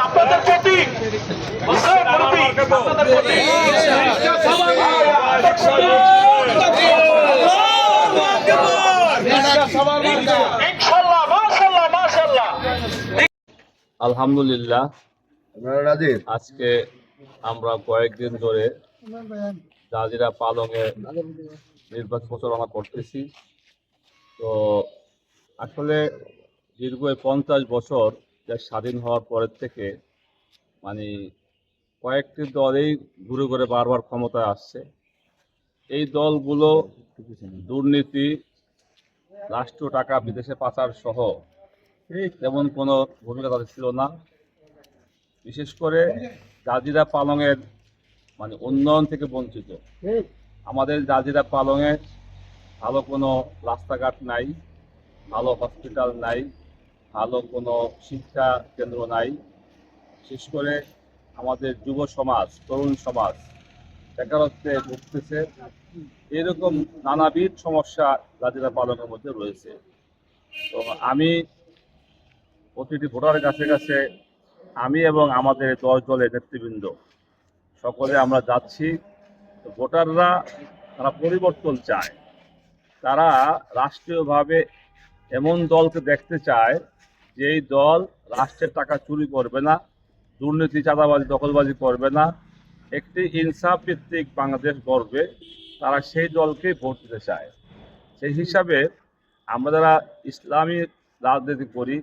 আপনাদের প্রতি আলহামদুলিল্লাহ, আজকে আমরা কয়েকদিন ধরে জাজিরা পালংয়ে নির্বাচন প্রচারণা করতেছি। তো আসলে দীর্ঘ 50 বছর দেশ স্বাধীন হওয়ার পরের থেকে মানে কয়েকটি দলেই ঘুরে ঘুরে বারবার ক্ষমতায় আসছে। এই দলগুলো দুর্নীতি, রাষ্ট্র টাকা বিদেশে পাচার সহ তেমন কোনো ভূমিকা তাদের ছিল না। বিশেষ করে জাজিরা পালংয়ের উন্নয়ন থেকে বঞ্চিত। আমাদের জাজিরা পালংয়ে ভালো কোনো রাস্তাঘাট নাই, ভালো হসপিটাল নাই, ভালো কোনো শিক্ষা কেন্দ্র নাই। বিশেষ করে আমাদের যুব সমাজ, তরুণ সমাজ বেকারত্বে ভুগতেছে। এরকম নানাবিধ সমস্যা জাজিরা পালংয়ের মধ্যে রয়েছে। তো আমি প্রতিটি ভোটারের কাছে কাছে আমি এবং আমাদের 10 দলের নেতৃবৃন্দ সকলে আমরা যাচ্ছি। ভোটাররা তারা পরিবর্তন চায়, তারা রাষ্ট্রীয়ভাবে এমন দলকে দেখতে চায় যেই দল রাষ্ট্রের টাকা চুরি করবে না, দুর্নীতি, চাঁদাবাজি, দখলবাজি করবে না, একটি ইনসাফ ভিত্তিক বাংলাদেশ গড়বে। তারা সেই দলকে ভোট দিতে চায়। সেই হিসাবে আমরা যারা ইসলামী রাজনীতি করি,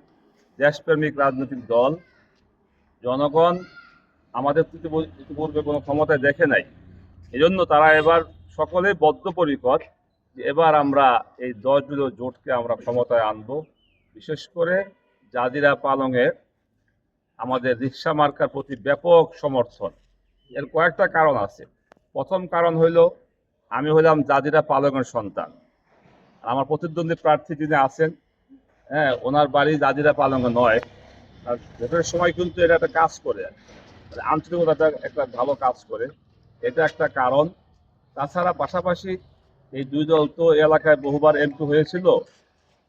দেশপ্রেমিক রাজনৈতিক দল, জনগণ আমাদের ইতিপূর্বে কোনো ক্ষমতায় দেখে নাই। এজন্য তারা এবার সকলে বদ্ধপরিকর যে এবার আমরা এই 10 দলীয় জোটকে আমরা ক্ষমতায় আনব। বিশেষ করে জাজিরা পালংয়ে আমাদের রিক্সা মার্কার প্রতি ব্যাপক সমর্থন। এর কয়েকটা কারণ আছে। প্রথম কারণ হইল, আমি হলাম জাজিরা পালংয়ের সন্তান। আমার প্রতিদ্বন্দ্বী প্রার্থী যিনি আছেন, ওনার বাড়ি জাজিরা পালংয়ে নয়। আর ভোটের সময় কিন্তু এটা একটা কাজ করে, আন্তরিকতা একটা ভালো কাজ করে, এটা একটা কারণ। তাছাড়া পাশাপাশি এই দুই দল তো এলাকায় বহুবার এমপি হয়েছিল,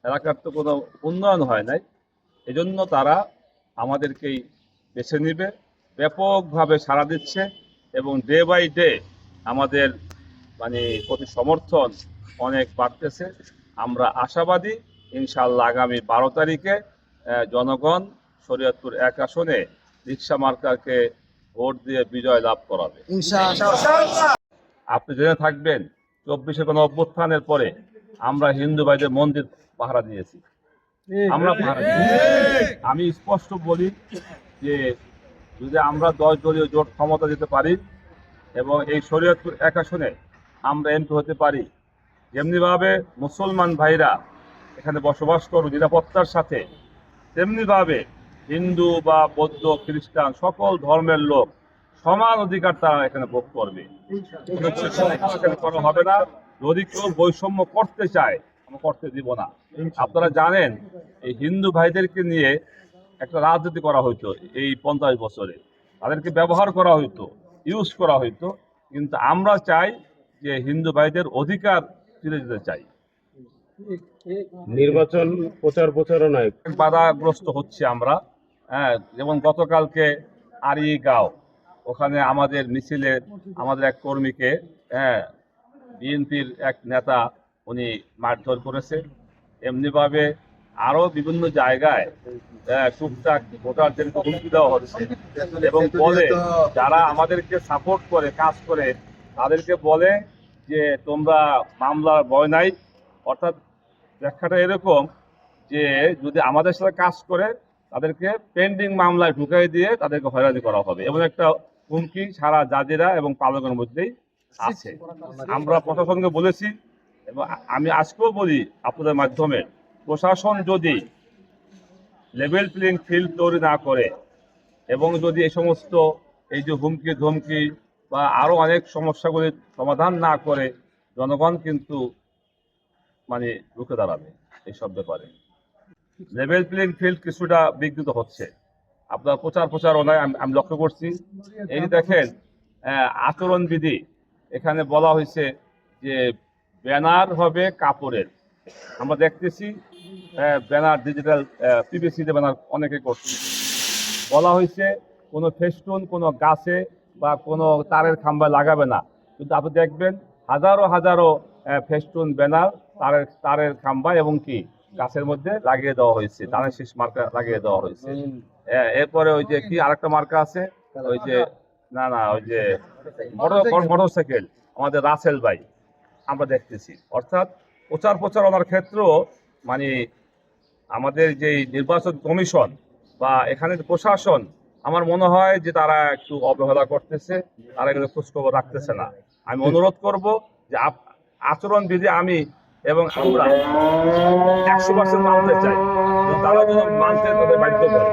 এলাকার তো কোনো উন্নয়ন হয় নাই। এজন্য তারা আমাদেরকেই বেছে নিবে, ব্যাপকভাবে সাড়া দিচ্ছে এবং ডে বাই ডে আমাদের প্রতি সমর্থন অনেক বাড়তেছে। আমরা আশাবাদী ইনশাআল্লাহ আগামী 12 তারিখে জনগণ শরীয়তপুর 1 আসনে রিক্সা মার্কাকে ভোট দিয়ে বিজয় লাভ করাবে ইনশাআল্লাহ। আপনি জেনে থাকবেন 24-এর কোনো অভ্যুত্থানের পরে আমরা হিন্দু ভাইদের মন্দির পাহারা দিয়েছি, আমরা পাহারা দিয়েছি। আমি স্পষ্ট বলি যে যদি আমরা 10 দলীয় জোট ক্ষমতা দিতে পারি এবং এই শরীয়তপুর 1 আসনে আমরা এমপি হতে পারি, যেমনিভাবে মুসলমান ভাইরা এখানে বসবাস করবে নিরাপত্তার সাথে, তেমনিভাবে হিন্দু বা বৌদ্ধ, খ্রিস্টান সকল ধর্মের লোক সমান অধিকার তারা এখানে ভোগ করবে। করা হবে না। যদি কেউ বৈষম্য করতে চায়, আমরা করতে দিব না। আপনারা জানেন এই হিন্দু ভাইদেরকে নিয়ে একটা রাজনীতি করা হইতো এই 50 বছরে, তাদেরকে ব্যবহার করা হইতো, ইউজ করা হইতো। কিন্তু আমরা চাই যে হিন্দু ভাইদের অধিকার ফিরে দিতে চাই। নির্বাচন প্রচারণায় বাধাগ্রস্ত হচ্ছে আমরা। যেমন গতকালকে আরিগাঁও, ওখানে আমাদের মিছিলে আমাদের এক কর্মীকে বিএনপির এক নেতা উনি মারধর করেছে। এমনিভাবে আরো বিভিন্ন জায়গায় টুকটাক ভোটারদেরকে হুমকি দেওয়া হচ্ছে এবং বলে যারা আমাদেরকে সাপোর্ট করে, কাজ করে, তাদেরকে বলে যে তোমরা মামলার ভয় নাই। অর্থাৎ ব্যাখ্যাটা এরকম যে যদি আমাদের সাথে কাজ করে তাদেরকে পেন্ডিং মামলায় ঢুকাই দিয়ে তাদেরকে হয়রানি করা হবে, এমন একটা হুমকি সারা জাজিরা এবং পালংয়ের মধ্যেই আছে। আমরা প্রশাসনকে বলেছি এবং আমি আজকেও বলি আপনাদের মাধ্যমে, প্রশাসন যদি লেভেল প্লেইং ফিল্ড তৈরি না করে এবং যদি এই সমস্ত এই যে হুমকি ধমকি বা আরো অনেক সমস্যাগুলির সমাধান না করে, জনগণ কিন্তু রুখে দাঁড়াবে এইসব ব্যাপারে। লেভেল প্লেইং ফিল্ড কিছুটা বিঘ্নিত হচ্ছে। আপনার প্রচারণায় আমি লক্ষ্য করছি। এই দেখেন আচরণবিধি, এখানে বলা হয়েছে যে ব্যানার হবে কাপড়ের, আমরা দেখতেছি ব্যানার ডিজিটাল পিভিসিতে ব্যানার অনেকে করছে। বলা হয়েছে কোনো ফেস্টুন কোনো গাছে বা কোনো তারের খাম্বায় লাগাবে না, কিন্তু আপনি দেখবেন হাজারো হাজারো ফেস্টুন ব্যানার তারের খাম্বা এবং কি গাছের মধ্যে লাগিয়ে দেওয়া হয়েছে, ধানের শীষ মার্কা লাগিয়ে দেওয়া হয়েছে। এরপরে ওই যে কি আরেকটা মার্কা আছে, ওই যে ওই যে মোটরসাইকেল আমাদের রাসেল ভাই আমরা দেখতেছি। অর্থাৎ প্রচার প্রচারণার ক্ষেত্রেও মানে আমাদের যে নির্বাচন কমিশন বা এখানে প্রশাসন, আমার মনে হয় যে তারা একটু অবহেলা করতেছে, তারা এগুলো খোঁজখবর রাখতেছে না। আমি অনুরোধ করব যে আচরণবিধি আমি এবং আমরা 100% মানতে চাই, তারা যেন মানতে তাদের বাধ্য করে।